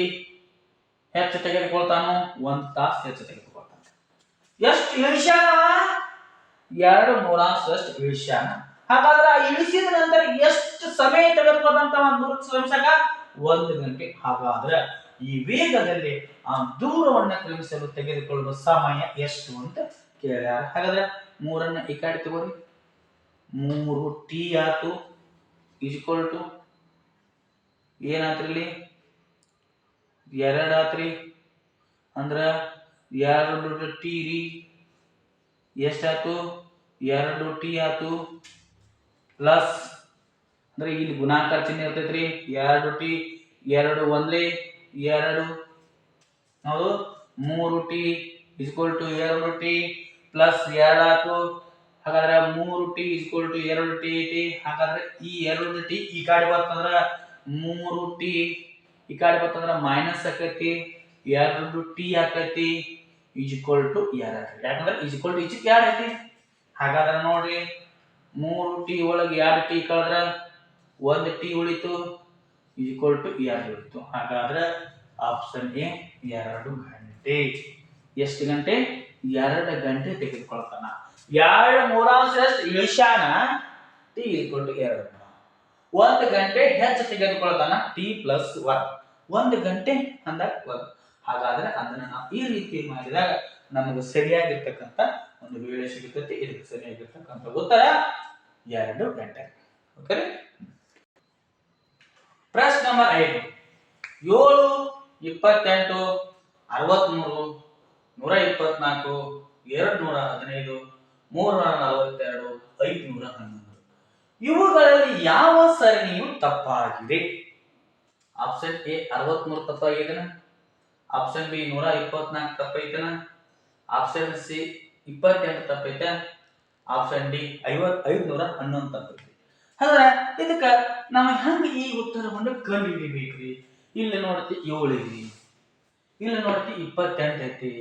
ಹೆಚ್ಚು ತೆಗೆದುಕೊಳ್ತಾನು? 1 ತಾಸು ಹೆಚ್ಚು ತೆಗೆದುಕೊಳ್ತಾನ. ಎಷ್ಟು ಇಳಿಸ್ಯಾನ? 2/3 ಇಳಿಸ್ಯಾನ. ಹಾಗಾದ್ರೆ ಇಳಿಸಿದ ನಂತರ ಎಷ್ಟು ಸಮಯ ತೆಗೆದುಕೊಂಡಂತ ದೂರ ಕ್ರಮಿಸಕ? 1 ಗಂಟೆ. ಹಾಗಾದ್ರೆ ಈ ವೇಗದಲ್ಲಿ ಆ ದೂರವನ್ನ ಕ್ರಮಿಸಲು ತೆಗೆದುಕೊಳ್ಳುವ ಸಮಯ ಎಷ್ಟು ಅಂತ ಕೇಳ್ಯಾರ. ಹಾಗಾದ್ರೆ 3 ಈ ಕಡೆ ತಗೋರಿ, 3t ಆತು ಈಕ್ವಲ್ ಟು ಏನಾತ್ರಿ ಇಲ್ಲಿ 2 ಆತ್ರಿ, ಅಂದ್ರ 2t ರೀ, ಎಷ್ಟಾಯ್ತು 2t ಆತು, ಪ್ಲಸ್ ಅಂದ್ರೆ ಇಲ್ಲಿ ಗುಣಾಕಾರ ಚಿಹ್ನೆ ಇರ್ತೈತ್ರಿ, 2t 2 1 2 ಹೌದು, 3t equal to 2t plus 2 ಆತು. ಹಾಗಾದ್ರೆ 3t ಈಕ್ವಲ್ ಟು 2t ಐತಿ. ಹಾಗಾದ್ರೆ ಈ 2t ಈ ಕಡೆ ಬರ್ತಂದ್ರ 3t ಈ ಕಡೆ ಬರ್ತಂದ್ರ ಮೈನಸ್ ಆಕೈತಿ, 2t ಆಕೈತಿ ಈಕ್ವಲ್ ಟು 2. ಯಾಕಂದ್ರೆ ಈಕ್ವಲ್ ಟು 2 ಐತಿ. ಹಾಗಾದ್ರೆ ನೋಡ್ರಿ 3t ಒಳಗೆ 2t ಕಳೆದ್ರ 1t ಉಳಿತು ಈಕ್ವಲ್ ಟು 2 ಉಳಿತು. ಹಾಗಾದ್ರೆ ಆಪ್ಷನ್ ಎ 2 ಗಂಟೆ. ಎಷ್ಟು ಗಂಟೆ? 2 ಗಂಟೆ ತೆಗೆದುಕೊಳ್ತಾನ. 2/3 ಇಳಿಸ್ಯಾನ, ಟಿ ಈಕ್ವಲ್ ಟು 2. 1 ಗಂಟೆ ಹೆಚ್ಚು ತೆಗೆದುಕೊಳ್ತಾನ, ಟಿ ಪ್ಲಸ್ 1. 1 ಗಂಟೆ ಅಂದಾಗ 1. ಹಾಗಾದ್ರೆ ಅದನ್ನ ನಾವು ಈ ರೀತಿ ಮಾಡಿದಾಗ ನಮಗೆ ಸರಿಯಾಗಿರ್ತಕ್ಕಂಥ ಒಂದು ವೇಳೆ ಸಿಗುತ್ತದೆ. ಇದಕ್ಕೆ ಸರಿಯಾಗಿರ್ತಕ್ಕಂಥ ಉತ್ತರ 2 ಗಂಟೆ. ಓಕೆ. ಪ್ರಶ್ನೆ ನಂಬರ್ 5. 7 28 63 124 215 342 511 ಇವುಗಳಲ್ಲಿ ಯಾವ ಸರಣಿಯು ತಪ್ಪಾಗಿದೆ? ಆಪ್ಷನ್ ಎ 63 ತಪ್ಪಾಗಿದೆನಾ, ಆಪ್ಷನ್ ಬಿ 124 ತಪ್ಪೈತನ, ಆಪ್ಷನ್ ಸಿ 28 ತಪ್ಪೈತೆ, ಆಪ್ಷನ್ ಡಿ 511 ತಪ್ಪೈತೆ. ಹಾಗಾದ್ರೆ ಇದಕ್ಕ ನಾವು ಹೆಂಗೆ ಈ ಉತ್ತರವನ್ನು ಕಂಡು ಹಿಡಿಬೇಕ್ರಿ? ಇಲ್ಲಿ ನೋಡ್ತಿ 7 ಐತಿ, ಇಲ್ಲಿ ನೋಡ್ತಿ 28 ಐತಿ,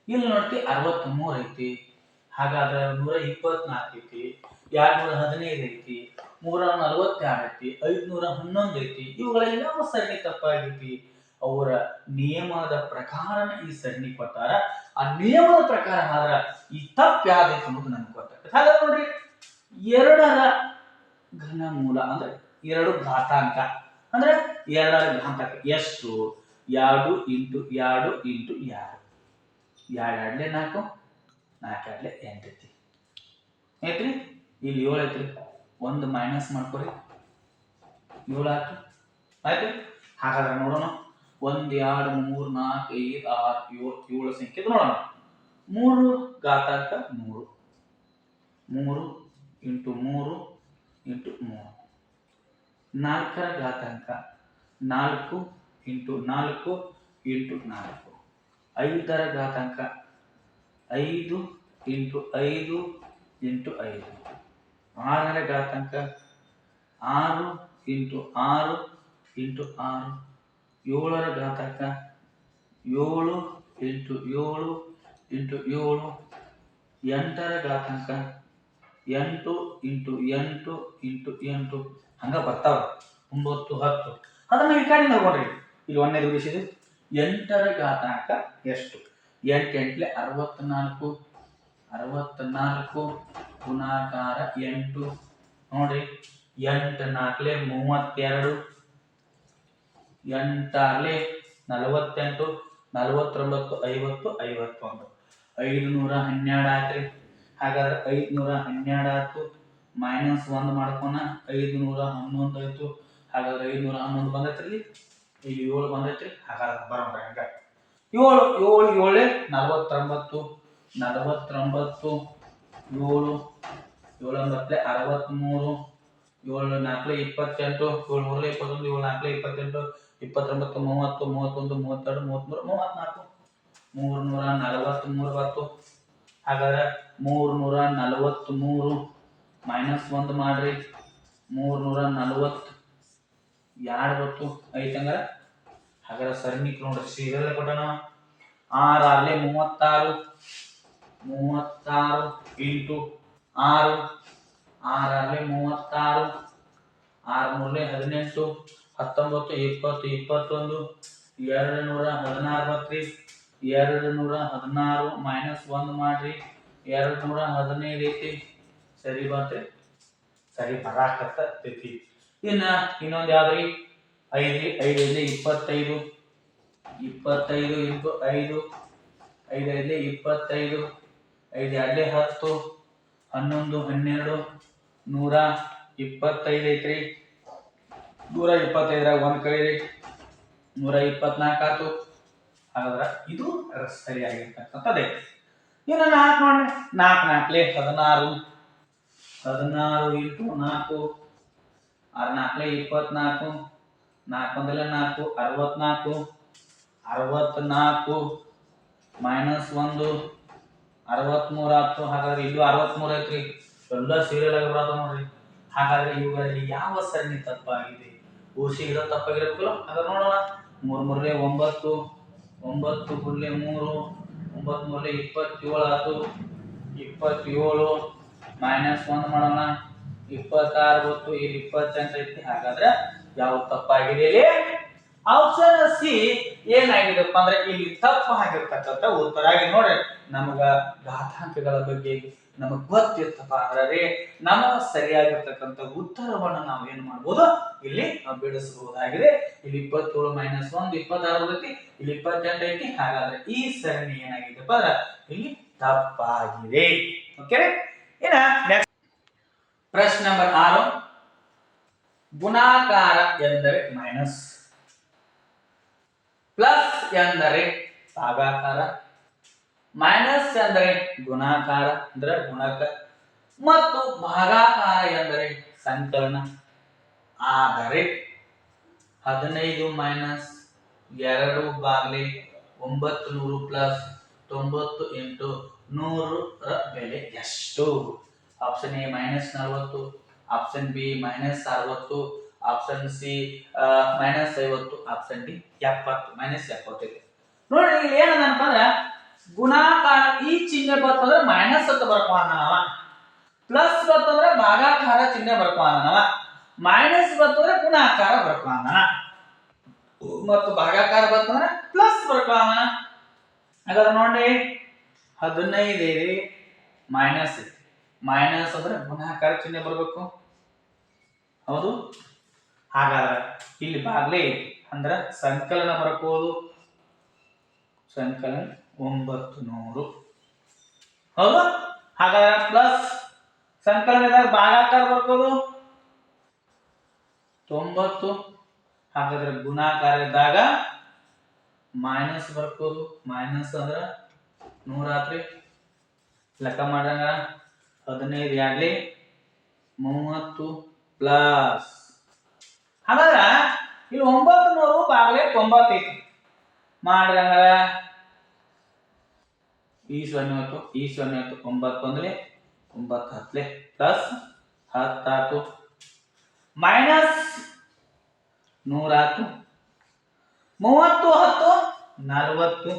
ಇಲ್ಲಿ ನೋಡ್ತಿ 63 ಐತಿ. ಹಾಗಾದ್ರೆ 124 ಐತಿ, 215 ಐತಿ, 342 ಐತಿ, 511 ಐತಿ. ಇವುಗಳಲ್ಲಿ ಯಾವ ಸರಣಿ ತಪ್ಪಾಗೈತಿ? ಅವರ ನಿಯಮದ ಪ್ರಕಾರ ಈ ಸರಣಿ ಕೊಟ್ಟಾರ. ಆ ನಿಯಮದ ಪ್ರಕಾರ ಆದ್ರ ಈ ತಪ್ಪು ಯಾವ್ದೈತಿ ಅನ್ನೋದು ನಮ್ಗೆ ಗೊತ್ತಾಗ್ತದೆ. ಹಾಗಾದ್ರೆ ನೋಡ್ರಿ 2ರ ಘನಮೂಲ ಅಂದ್ರೆ 2 ಘಾತಾಂಕ ಅಂದ್ರೆ 2ರ ಘಾತಾಂಕ ಎಷ್ಟು? 2 ಇಂಟು 2 ಇಂಟು 2. 2 2 4 4 2 8 ಐತಿ ಐತ್ರಿ. ಇಲ್ಲಿ 7 ಐತ್ರಿ, 1 ಮೈನಸ್ ಮಾಡ್ಕೊರಿ, 7 ಆಯ್ತು ಆಯ್ತು. ಹಾಗಾದ್ರೆ ನೋಡೋಣ 1 2 3 4 5 6 7 ಸಂಖ್ಯೆ ನೋಡೋಣ. 3 ಘಾತಾಂಕ 3, 3 into 3 into 3. 4ರ ಘಾತಾಂಕ 4 into 4 into 4. 5ರ ಘಾತಾಂಕ 5 into 5 into 5. 6ರ ಘಾತಾಂಕ 6 into 6 into 6. 7ರ ಘಾತಾಂಕ 7 into 7 into 7. 8ರ ಘಾತಾಂಕ 8 into 8 into 8. ಹಂಗ ಬರ್ತಾವ 9 10. ಅದನ್ನ ಈ ಕಡೆ ನೋಡ್ರಿ, ಇಲ್ಲಿ 1ನೇ ಬಿಡಿಸಿದ್ವಿ. 8ರ ಘಾತಾಂಕ ಎಷ್ಟು? 8 8 64, 64 ಗುಣಾಕಾರ 8 ನೋಡ್ರಿ. 8 4 32, ಎಂಟಾರ್ಲೆ 48, 49, 50, 51. 512 ಆತ್ರಿ. ಹಾಗಾದ್ರೆ 512 ಆಯ್ತು. -1 ಮಾಡ್ಕೋಣ. 511 ಆಯ್ತು. ಹಾಗಾದ್ರೆ 511 ಬಂದೈತ್ರಿ. ಇಲ್ಲಿ 7 ಬಂದೈತ್ರಿ. ಹಾಗಾದ್ರೆ ಬರೋಣ ಹಂಗ 7 7 49, 49 7 7 63, 7 4 28, 7 3 21, 7 4 28, 29 30 31 32 33 34 343 ಬತ್ತು. ಹಾಗಾದ್ರೆ 343 -1 ಮಾಡ್ರಿ. 340 2 ಬತ್ತು ಐತಂಗಾರ. ಹಾಗಾದ್ರೆ ಸರಣಿ ನೋಡ್ರಿ ಸೀರಿಯಲ್ ಕೊಟ್ಟಣ. 6 6 36, 36 ಇಂಟು 6, 6 6 36, 6 3 18, 19 20 21, 216 ಬತ್ರಿ. 216 -1 ಮಾಡ್ರಿ. 215 ಐತಿ. ಸರಿ ಬಂತ್ರಿ. ಸರಿ ಬರಾಕತ್ತೈತಿ. ಇನ್ನೊಂದು ಯಾವ್ದ್ರಿ? 5 5 25, 25 ಇಂಟು 5, 5 5 25, 5 2 10, 11 12, 125 ಐತ್ರಿ. 125 1 ಕಳೀರಿ. 124 ಆಯ್ತು. ಹಾಗಾದ್ರೆ ಇದು ಸರಿಯಾಗಿರ್ತಕ್ಕಂಥದ್ದೇ. ಇನ್ನು 4 ನೋಡಿ. 4 4 16, 16 ಇಂಟು 4, 6 4 24, 4 1 4, 64, 64 -1 63 ಆಯ್ತು. ಹಾಗಾದ್ರೆ ಇದು 63 ಐತ್ರಿ. ಎಲ್ಲ ಸೀರಿಯಲ್ ಆಗಿ ಬರೋದು ನೋಡ್ರಿ. ಹಾಗಾದ್ರೆ ಇವುಗಳಲ್ಲಿ ಯಾವ ಸರಣಿ ತಪ್ಪಾಗಿದೆ? ಓಸಿ ಇರೋ ತಪ್ಪಾಗಿರಬೇಕಲ್ಲ. ಅದ ನೋಡೋಣ. 3 3 9, 9 3 3, 9 3 27 ಆಯ್ತು. 27 -1 ಮಾಡೋಣ. 26 ಬತ್ತು. ಇಲ್ಲಿ 28 ಐತಿ. ಹಾಗಾದ್ರೆ ಯಾವ ತಪ್ಪಾಗಿದೆ? ಆಪ್ಷನ್ ಸಿ ಏನಾಗಿದೆಪ್ಪ ಅಂದ್ರೆ ಇಲ್ಲಿ ತಪ್ಪು ಆಗಿರ್ತಕ್ಕಂಥ ಉತ್ತರ ಆಗಿ ನೋಡ್ರಿ. ನಮಗ ಘಾತಾಂಕಗಳ ಬಗ್ಗೆ ನಮಗ್ ಗೊತ್ತಿರ್ತಪ್ಪ ಅಂದ್ರೆ ನಮ್ಮ ಸರಿಯಾಗಿರ್ತಕ್ಕಂಥ ಉತ್ತರವನ್ನು ನಾವು ಏನ್ ಮಾಡ್ಬೋದು? ಇಲ್ಲಿ ಬಿಡಿಸಬಹುದಾಗಿದೆ. ಇಲ್ಲಿ 27 -1 26 ಐತಿ. ಇಲ್ಲಿ 28 ಐತಿ. ಹಾಗಾದ್ರೆ ಈ ಸರಣಿ ಏನಾಗಿದೆಪ್ಪ ಅಂದ್ರೆ ಇಲ್ಲಿ ತಪ್ಪಾಗಿದೆ. ಓಕೆ. ಇನ್ನ ನೆಕ್ಸ್ಟ್ ಪ್ರಶ್ನೆ ನಂಬರ್ 6. ಗುಣಾಕಾರ ಎಂದರೆ ಮೈನಸ್, ಪ್ಲಸ್ ಎಂದರೆ ಭಾಗಾಕಾರ, ಮೈನಸ್ ಎಂದರೆ ಗುಣಾಕಾರ ಅಂದ್ರೆ ಗುಣಕ, ಮತ್ತು ಭಾಗಾಕಾರ ಎಂದರೆ ಸಂಕಲನ. ಆದರೆ 15 ಮೈನಸ್ 2 ಬಾಗ್ಲೆ 900 ಪ್ಲಸ್ 90 ಇಂಟು 100 ರ ಬೆಲೆ ಎಷ್ಟು? Option A -40, option B -60, option C -50, option D 70 -70. ನೋಡಿ ಇಲ್ಲಿ ಏನಂತ ಅಂದ್ರೆ ಗುಣಾಕಾರ ಈ ಚಿಹ್ನೆ ಬರ್ತಂದ್ರೆ ಮೈನಸ್ ಅಂತ ಬರ್ಕೋಣವ, ಪ್ಲಸ್ ಬರ್ತಂದ್ರೆ ಭಾಗಾಕಾರ ಚಿಹ್ನೆ ಬರ್ಕೋಣವ, ಮೈನಸ್ ಬರ್ತಂದ್ರೆ ಗುಣಾಕಾರ ಬರ್ಕೋಣ, ಮತ್ತು ಭಾಗಾಕಾರ ಬರ್ತಂದ್ರೆ ಪ್ಲಸ್ ಬರ್ಕೋಣ. ಹಾಗಾದ್ರೆ ನೋಡಿ 15 ಮೈನಸ್ ಮೈನಸ್ ಅಂದ್ರೆ ಗುಣಾಕಾರ ಚಿಹ್ನೆ ಬರಬೇಕು. ಹೌದು. ಹಾಗಾದ್ರೆ ಇಲ್ಲಿ ಬಾಗ್ಲೆ ಅಂದ್ರ ಸಂಕಲನ ಬರ್ಕೋದು. ಸಂಕಲನ 900. ಹೌದು. ಹಾಗಾದ್ರೆ ಪ್ಲಸ್ ಸಂಕಲನದಾಗ ಭಾಗಾಕಾರ ಬರ್ಕೋದು 90. ಹಾಗಾದ್ರೆ ಗುಣಾಕಾರ ಇದ್ದಾಗ ಮೈನಸ್ ಬರ್ಕೋದು. ಮೈನಸ್ ಅಂದ್ರ 100 ಆತ್ರಿ. ಲೆಕ್ಕ ಮಾಡಂಗ 15 ಆಗ್ಲಿ 30 ಪ್ಲಸ್. ಹಾಗಾದ್ರ ಇಲ್ಲಿ 900 ಬಾಗ್ಲೆ 90 ಐತಿ ಮಾಡ್ರಂಗ ಈ 0 ಆಯ್ತು, ಈ 0 ಆಯ್ತು. 9 ಬಂದ್ಲೆ 9 ಹತ್ಲೆ ಪ್ಲಸ್ 10 ಆಯ್ತು, ಮೈನಸ್ 100 ಆಯ್ತು. 30 10 40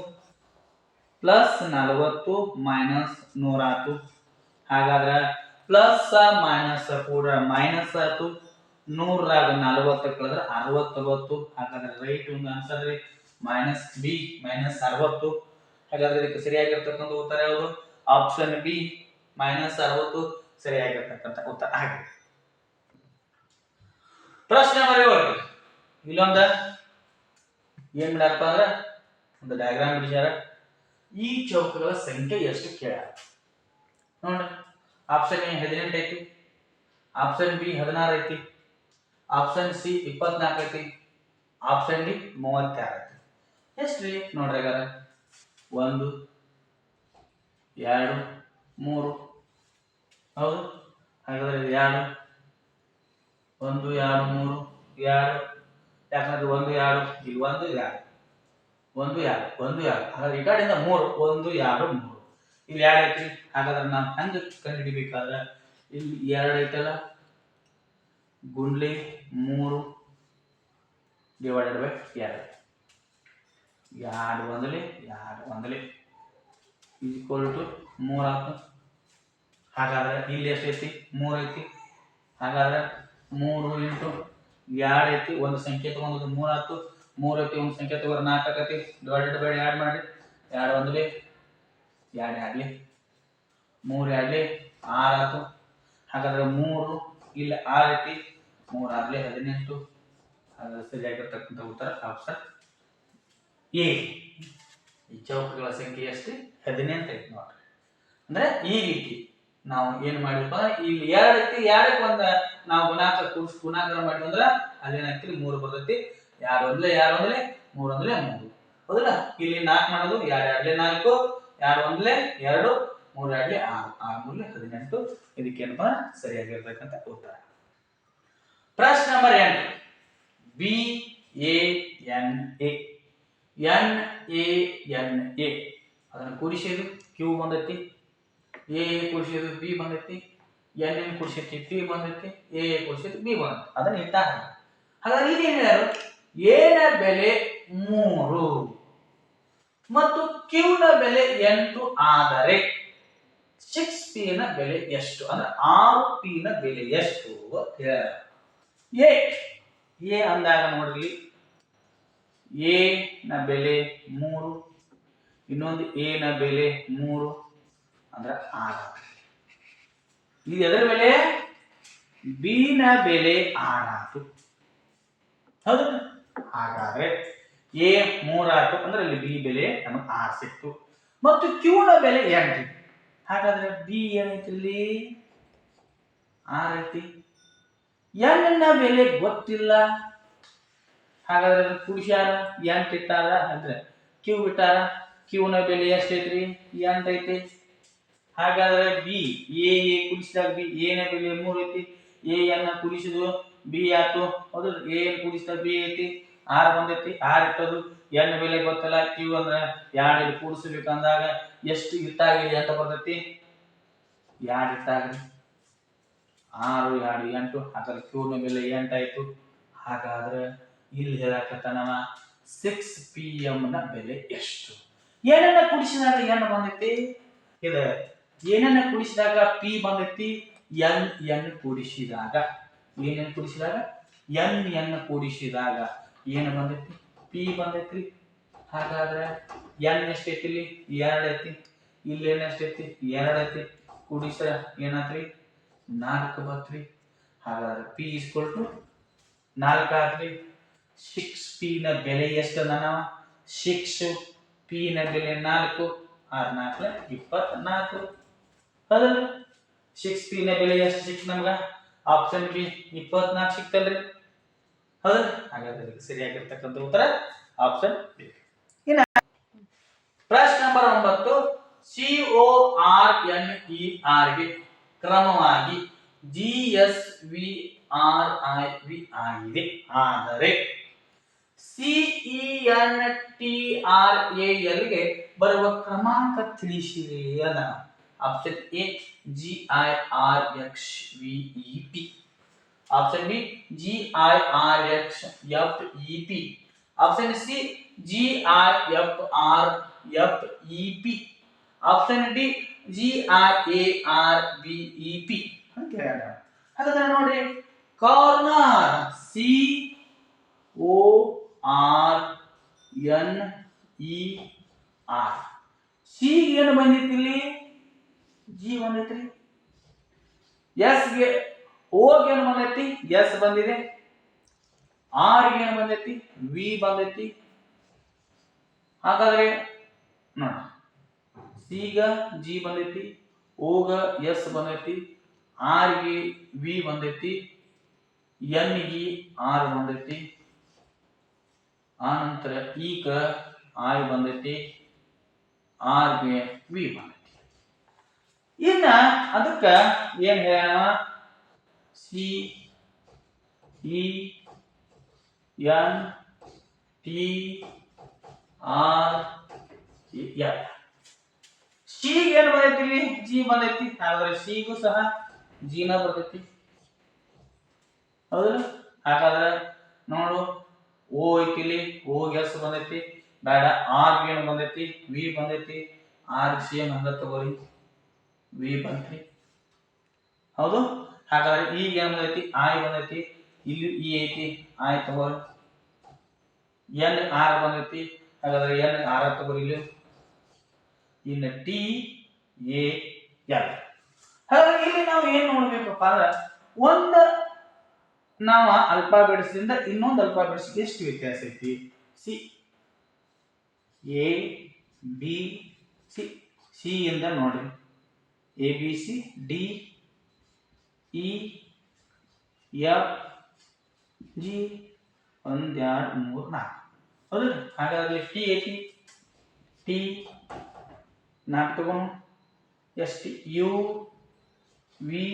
ಪ್ಲಸ್ 40 ಮೈನಸ್ 100 ಆಯ್ತು. ಹಾಗಾದ್ರೆ ಪ್ಲಸ್ ಮೈನಸ್ ಕೂಡ ಮೈನಸ್ ಆಯ್ತು. 100ರಾಗ 40 ಕಳೆದ್ರೆ 60 ಬತ್ತು. ಹಾಗಾದ್ರೆ ರೈಟ್ ಒಂದು ಆನ್ಸರ್ ರೀ ಮೈನಸ್ ಬಿ -60. ಹಾಗಾದ್ರೆ ಇದಕ್ಕೆ ಸರಿಯಾಗಿರ್ತಕ್ಕಂಥ ಉತ್ತರ ಯಾವುದು? ಆಪ್ಷನ್ ಬಿ -60 ಸರಿಯಾಗಿರ್ತಕ್ಕಂಥ ಉತ್ತರ ಆಗಿದೆ. ಪ್ರಶ್ನೆ ನಂಬರ್ 7. ಇಲ್ಲೊಂದ ಏನ್ ಮಾಡ್ಯಾರಪ್ಪ ಅಂದ್ರೆ ಒಂದು ಡಯಾಗ್ರಾಮ್ ಬಿಡಿಸ್ಯಾರ. ಈ ಚೌಕಗಳ ಸಂಖ್ಯೆ ಎಷ್ಟು ಕೇಳ್ಯಾರ ನೋಡ್ರಿ. ಆಪ್ಷನ್ ಎ 18 ಐತಿ, ಆಪ್ಷನ್ ಬಿ 16 ಐತಿ, ಆಪ್ಷನ್ ಸಿ 24 ಐತಿ, ಆಪ್ಷನ್ ಡಿ 36 ಐತಿ. ಎಷ್ಟ್ರಿ ನೋಡ್ರಿ ಹಾಗಾದ್ರೆ 1 2 3 ಹೌದು. ಹಾಗಾದ್ರೆ 2 1 2 3 2 ಯಾಕಂದ್ರೆ 1 2 ಇಲ್ಲಿ 1 2 1 2 1 2 ಹಾಗಾದ್ರೆ ಈ ಕಡೆಯಿಂದ 3 1 2 3 ಇಲ್ಲಿ 2 ಐತಿ. ಹಾಗಾದ್ರೆ ನಾವು ಹೆಂಗೆ ಕಂಡು ಹಿಡಿಬೇಕಾದ್ರೆ ಇಲ್ಲಿ 2 ಐತಲ್ಲ ಗುಂಡ್ಲಿ 3 ಡಿವೈಡೆಡ್ ಬೈ 2 2 ಒಂದಲಿ 2 ಒಂದಲಿ ಈಕ್ವಲ್ ಟು 3 ಆಯ್ತು. ಹಾಗಾದ್ರೆ ಇಲ್ಲಿ ಎಷ್ಟು ಐತಿ 3 ಐತಿ. ಹಾಗಾದ್ರೆ 3 ಇಂಟು 2 ಐತಿ, ಒಂದು ಸಂಖ್ಯೆ ತಗೊಂಡು 3 ಆಯ್ತು. 3 ಐತಿ, ಒಂದು ಸಂಖ್ಯೆ ತಗೊಂಡ್ರೆ 4 ಆಕತಿ. ಡಿವೈಡೆಡ್ ಬೈ 2 ಮಾಡಿ 2 ಒಂದಲಿ 2 2ಲಿ 3 2ಲಿ 6 ಆಯ್ತು. ಹಾಗಾದ್ರೆ 3 ಇಲ್ಲಿ 6 ಐತಿ, 3 6ಲಿ 18. ಹಾಗಾದ್ರೆ ಸರಿಯಾಗಿರ್ತಕ್ಕಂಥ ಉತ್ತರ ಆಪ್ಷನ್ ಎ. ಈ ಚೌಕಗಳ ಸಂಖ್ಯೆ ಎಷ್ಟು 18 ಐತಿ ನೋಡ್ರಿ. ಅಂದ್ರೆ ಈ ರೀತಿ ನಾವು ಏನ್ ಮಾಡಿದ್ವಿ ಅಂದ್ರೆ ಇಲ್ಲಿ 2 ಐತಿ, 2ಕ್ಕೆ ಒಂದು ನಾವು ಗುಣಾಕಾರ ಮಾಡಿದ್ರೆ ಅಲ್ಲೇನಾಗ್ತಿರಿ 3 ಬರ್ತೈತಿ. 2 ಒಂದಲೇ 2 ಒಂದಲೇ 3 ಒಂದಲೇ 3 ಹೌದಲ್ಲ. ಇಲ್ಲಿ 4 ಮಾಡೋದು 2 2ಲೆ 4 2 ಒಂದಲೇ 2 3 2ಲೆ 6 6 3ಲೆ 18. ಇದಕ್ಕೇನಪ್ಪ ಸರಿಯಾಗಿರ್ತಕ್ಕಂಥ ಉತ್ತರ. ಪ್ರಶ್ನೆ ನಂಬರ್ 8 BANA NANA ಅದನ್ನು ಕೂಡಿಸಿದ್ರು Q ಬಂದೈತಿ, A ಕೂಡಿಸಿದ್ರು B ಬಂದೈತಿ, NN ಕೂಡಿಸಿದ್ರು P ಬಂದೈತಿ, A ಕೂಡಿಸಿದ್ರು B ಬಂದೈತಿ. ಅದನ್ನ ಇಟ್ಟಾಗ ಹಾಗಾದ್ರೆ ಇಲ್ಲಿ ಏನ್ ಹೇಳ್ಯಾರು A ನ ಬೆಲೆ 3 ಮತ್ತು Q ನ ಬೆಲೆ 8 ಆದರೆ 6P ನ ಬೆಲೆ ಎಷ್ಟು ಅಂದ್ರೆ 6P ನ ಬೆಲೆ ಎಷ್ಟು ಅಂತ ಹೇಳ್ಯಾರ. A ಅಂದಾಗ ನೋಡ್ರಿ A ನ ಬೆಲೆ 3, ಇನ್ನೊಂದು A ನ ಬೆಲೆ 3 ಅಂದ್ರೆ 6. ಇದು ಎದರ ಬೆಲೆ B ನ ಬೆಲೆ 6 ಆಯ್ತು ಹೌದು. ಹಾಗಾದ್ರೆ A 3 ಆಯ್ತು ಅಂದ್ರೆ ಇಲ್ಲಿ B ಬೆಲೆ ನಮಗೆ 6 ಸಿಕ್ತು ಮತ್ತು Q ನ ಬೆಲೆ 8. ಹಾಗಾದ್ರೆ B ಏನೈತಿ ಇಲ್ಲಿ 6 ಐತಿ. N ನ ಬೆಲೆ ಗೊತ್ತಿಲ್ಲ. ಹಾಗಾದ್ರೆ ಕೂಡಿಸ್ಯಾರ 8 ಇಟ್ಟಾರ ಅಂದ್ರೆ Q ಇಟ್ಟಾರ. Q ನ ಬೆಲೆ ಎಷ್ಟೈತ್ರಿ 8 ಐತಿ. ಹಾಗಾದ್ರೆ B A ಕೂಡಿಸಿದಾಗ B A ನ ಬೆಲೆ 3 ಐತಿ. A ನ ಕೂಡಿಸಿದ್ರು B ಆಯ್ತು ಹೌದು. A ನ ಕೂಡಿಸಿದಾಗ B ಐತಿ 6 ಬಂದೈತಿ. 6 ಇಟ್ಟದು N ಬೆಲೆ ಗೊತ್ತಲ್ಲ. Q ಅಂದ್ರೆ 2 ಇಲ್ಲಿ ಕೂಡಿಸಬೇಕಂದಾಗ ಎಷ್ಟು ಇಟ್ಟಾಗ ಅಂತ ಬರ್ತೈತಿ 2 ಇಟ್ಟಾಗ 6 2 8. ಹಾಗಾದ್ರೆ Q ನ ಬೆಲೆ 8 ಆಯ್ತು. ಹಾಗಾದ್ರೆ ಇಲ್ಲಿ ಹೇಳಕತ್ತಾನವ 6PM ನ ಬೆಲೆ ಎಷ್ಟು. ಏನನ್ನ ಕೂಡಿಸಿದಾಗ N ಬಂದೈತಿ. ಇದು ಏನನ್ನ ಕೂಡಿಸಿದಾಗ P ಬಂದೈತಿ. N ಕೂಡಿಸಿದಾಗ ಏನನ್ನ ಕೂಡಿಸಿದಾಗ N ಕೂಡಿಸಿದಾಗ ಏನು ಬಂದೈತಿ P ಬಂದೈತಿ. ಹಾಗಾದ್ರೆ N ಎಷ್ಟೈತಿ ಇಲ್ಲಿ 2 ಐತಿ. ಇಲ್ಲಿ ಏನು ಎಷ್ಟೈತಿ 2 ಐತಿ. ಕೂಡಿಸ ಏನಾತ್ರಿ 4 ಬತ್ರಿ. ಹಾಗಾದ್ರೆ P = 4 ಆತ್ರಿ. 6P ನ ಬೆಲೆ ಎಷ್ಟು ನಾವು 6P ನ ಬೆಲೆ 4 6 4 24 ಹೌದಲ್ಲ. 6P ನ ಬೆಲೆ ಎಷ್ಟು ಸಿಕ್ತು ನಮ್ಗ ಆಪ್ಷನ್ ಬಿ 24 ಸಿಕ್ತಲ್ರಿ ಹೌದಾ. ಹಾಗಾದ್ರೆ ಸರಿಯಾಗಿರ್ತಕ್ಕಂಥ ಉತ್ತರ ಆಪ್ಷನ್ ಬಿ. ಇನ್ನ ಪ್ರಶ್ನೆ ನಂಬರ್ 9 CORNER ಗೆ ಕ್ರಮವಾಗಿ GSVRIV ಆಗಿದೆ. ಆದರೆ CENTRAL ಗೆ ಬರುವ ಕ್ರಮಾಂಕ ತಿಳಿಸಿರಿ ಅದ. Option A GIRXVEP, option B GIRXFEP, option C GIFRFEP, option D GIARBEP ಅಂತ ಹೇಳ್ಯಾರ. ಹಾಗಾದ್ರೆ ನೋಡ್ರಿ ಕಾರ್ನರ್ CORNER ಸಿ ಏನು ಬಂದಿತ್ತು ಇಲ್ಲಿ ಜಿ ಬಂದೈತ್ರಿ. ಎಸ್ ಗೆ ಓ ಗೆ ಏನು ಬಂದೈತಿ ಎಸ್ ಬಂದಿದೆ. ಆರ್ ಗೆ ಏನು ಬಂದೈತಿ ವಿ ಬಂದೈತಿ. ಹಾಗಾದ್ರೆ ನೋಡಿ, ಸಿಗ ಜಿ ಬಂದೈತಿ, ಓಗ ಎಸ್ ಬಂದೈತಿ, ಆರ್ ಗೆ ವಿ ಬಂದೈತಿ, ಎನ್ ಗೆ ಆರ್ ಬಂದೈತಿ, ಆ ನಂತರ ಈಗ ಐ ಬಂದೈತಿ, ಆರ್ ಗೆ ವಿ ಬಂದೈತಿ. ಇನ್ನ ಅದಕ್ಕ ಏನ್ ಹೇಳೋಣ, C E N T R L. C ಏನ್ ಬಂದೈತಿ ಇಲ್ಲಿ, ಜಿ ಬಂದೈತಿ, ಹಾಗಾದ್ರೆ ಸಿಗೂ ಸಹ ಜಿನ ಬರ್ತೈತಿ, ಹೌದಲ್ಲ. ಹಾಗಾದ್ರೆ ನೋಡು, ಓ ಐತಿ ಇಲ್ಲಿ, ಓ ಎಸ್ ಬಂದೈತಿ, ಬೇಡ, ಆರ್ ಏನು ಬಂದೈತಿ, ವಿ ಬಂದೈತಿ, ಆರ್ ಸೇಮ್ ಹಂಗ ತಗೋರಿ, ವಿ ಬಂತ್ರಿ, ಹೌದು. ಹಾಗಾದ್ರೆ ಈಗ ಏನ್ ಬಂದೈತಿ, ಐ ಬಂದೈತಿ, ಇಲ್ಲಿ ಇ ಐತಿ, ಐ ತಗೋರಿ, ಎನ್ ಆರ್ ಬಂದೈತಿ, ಹಾಗಾದ್ರೆ ಎನ್ ಆರ್ ತಗೋರಿ ಇಲ್ಲಿ, ಇನ್ನು ಟಿ ಎ ಎಲ್. ಹಾಗಾದ್ರೆ ಇಲ್ಲಿ ನಾವು ಏನ್ ನೋಡ್ಬೇಕಪ್ಪ ಅಂದ್ರೆ, ಒಂದು ನಾವು ಅಲ್ಫಾಬೆಟ್ಸ್ ಇಂದ ಇನ್ನೊಂದು ಅಲ್ಫಾಬೆಟ್ಸ್ ಎಷ್ಟು ವ್ಯತ್ಯಾಸ ಐತಿ. C A B C, C ಇಂದ ನೋಡಿ, A B C, D E F G, 1 2 3 4, ಹೌದು. ಹಾಗಾದ್ರೆ ಟಿ ಐತಿ, ಟಿ 4 ತಗೋಣ, ಎಸ್ ಟಿ ಯು ವಿ